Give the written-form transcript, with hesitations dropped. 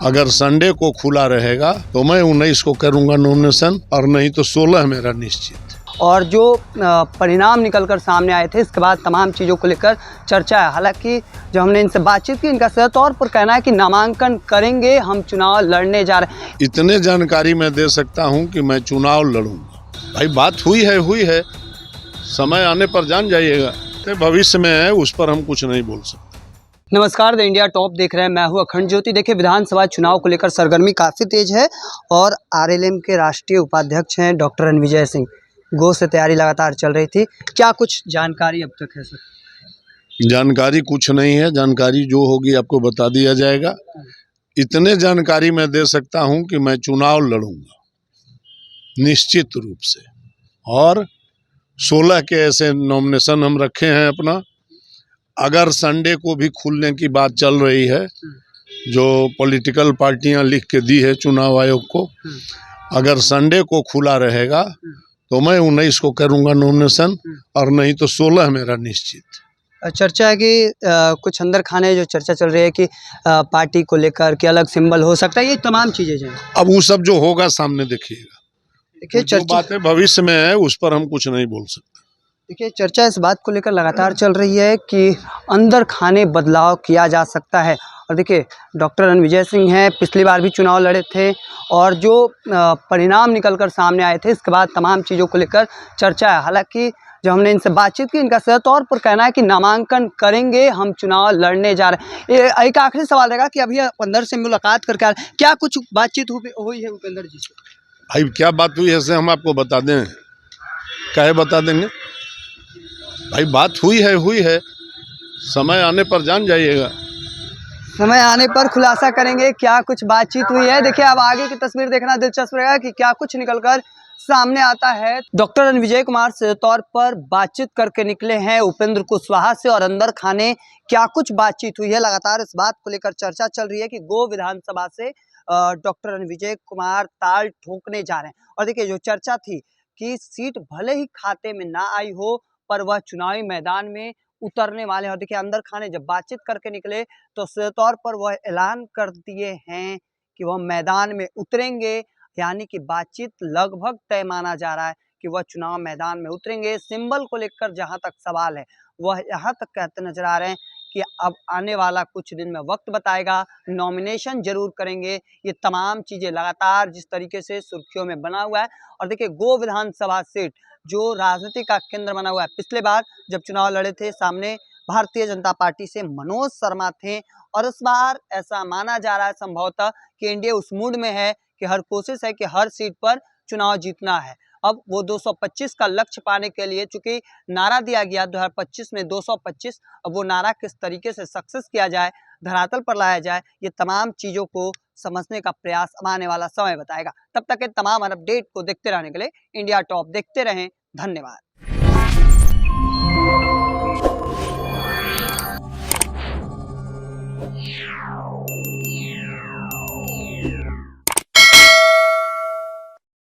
अगर संडे को खुला रहेगा तो मैं 19 को करूंगा नॉमिनेशन, और नहीं तो 16 मेरा निश्चित। और जो परिणाम निकलकर सामने आए थे, इसके बाद तमाम चीज़ों को लेकर चर्चा है। हालांकि जब हमने इनसे बातचीत की, इनका सही तौर पर कहना है कि नामांकन करेंगे, हम चुनाव लड़ने जा रहे हैं। इतने जानकारी मैं दे सकता हूं कि मैं चुनाव लड़ूंगा। भाई बात हुई है, समय आने पर जान जाइएगा। भविष्य में है, उस पर हम कुछ नहीं बोल सकते। नमस्कार, द इंडिया टॉप देख रहे हैं, मैं हूं अखंड ज्योति। देखिए, विधानसभा चुनाव को लेकर सरगर्मी काफ़ी तेज है और आरएलएम के राष्ट्रीय उपाध्यक्ष हैं डॉक्टर रणविजय सिंह। गो से तैयारी लगातार चल रही थी। क्या कुछ जानकारी अब तक है सर? जानकारी कुछ नहीं है, जानकारी जो होगी आपको बता दिया जाएगा। इतने जानकारी मैं दे सकता हूं कि मैं चुनाव लड़ूंगा निश्चित रूप से, और 16 के ऐसे नॉमिनेशन हम रखे हैं अपना। अगर संडे को भी खुलने की बात चल रही है, जो पॉलिटिकल पार्टियां लिख के दी है चुनाव आयोग को, अगर संडे को खुला रहेगा तो मैं 19 को करूंगा नॉमिनेशन, और नहीं तो 16 मेरा निश्चित। चर्चा है कि कुछ अंदर खाने जो चर्चा चल रही है कि पार्टी को लेकर के अलग सिंबल हो सकता है, ये तमाम चीज़ें जो हैं। अब वो सब जो होगा सामने देखिएगा। देखिए, जो बातें भविष्य में है उस पर हम कुछ नहीं बोल सकते। देखिए, चर्चा इस बात को लेकर लगातार चल रही है कि अंदर खाने बदलाव किया जा सकता है। और देखिए, डॉक्टर रणविजय सिंह हैं, पिछली बार भी चुनाव लड़े थे, और जो परिणाम निकलकर सामने आए थे, इसके बाद तमाम चीज़ों को लेकर चर्चा है। हालांकि जब हमने इनसे बातचीत की, इनका सही तौर पर कहना है कि नामांकन करेंगे, हम चुनाव लड़ने जा रहे हैं। एक आखिरी सवाल रहेगा कि अभी अंदर से मुलाकात करके क्या कुछ बातचीत हुई है उपेंद्र जी से? भाई क्या बात हुई है से हम आपको बता दें, क्या बता देंगे? भाई बात हुई है, समय आने पर जान जाइएगा। समय आने पर खुलासा करेंगे क्या कुछ बातचीत हुई है। देखिए, अब आगे की तस्वीर देखना दिलचस्प रहेगा कि क्या कुछ निकलकर सामने आता है। डॉक्टर रणविजय कुमार से तौर पर बातचीत करके निकले हैं उपेंद्र कुशवाहा से, और अंदर खाने क्या कुछ बातचीत हुई है। लगातार इस बात को लेकर चर्चा चल रही है कि गो विधानसभा से डॉक्टर रणविजय कुमार ताल ठोकने जा रहे हैं। और देखिए, जो चर्चा थी कि सीट भले ही खाते में ना आई हो, पर वह चुनावी मैदान में उतरने वाले हैं। और देखिए, अंदर खाने जब बातचीत करके निकले तो सीधे तौर पर वह ऐलान कर दिए हैं कि वह मैदान में उतरेंगे, यानी कि बातचीत लगभग तय माना जा रहा है कि वह चुनाव मैदान में उतरेंगे। सिंबल को लेकर जहां तक सवाल है, वह यहाँ तक कहते नजर आ रहे हैं कि अब आने वाला कुछ दिन में वक्त बताएगा, नॉमिनेशन जरूर करेंगे। ये तमाम चीजें लगातार जिस तरीके से सुर्खियों में बना हुआ है। और देखिए, गो विधानसभा सीट जो राजनीति का केंद्र बना हुआ है, पिछले बार जब चुनाव लड़े थे, सामने भारतीय जनता पार्टी से मनोज शर्मा थे, और इस बार ऐसा माना जा रहा है संभवतः कि एनडीए उस मूड में है कि हर कोशिश है कि हर सीट पर चुनाव जीतना है। अब वो 225 का लक्ष्य पाने के लिए, चूंकि नारा दिया गया 2025 में 225, अब वो नारा किस तरीके से सक्सेस किया जाए, धरातल पर लाया जाए, ये तमाम चीजों को समझने का प्रयास अब आने वाला समय बताएगा। तब तक के तमाम अपडेट को देखते रहने के लिए इंडिया टॉप देखते रहें। धन्यवाद।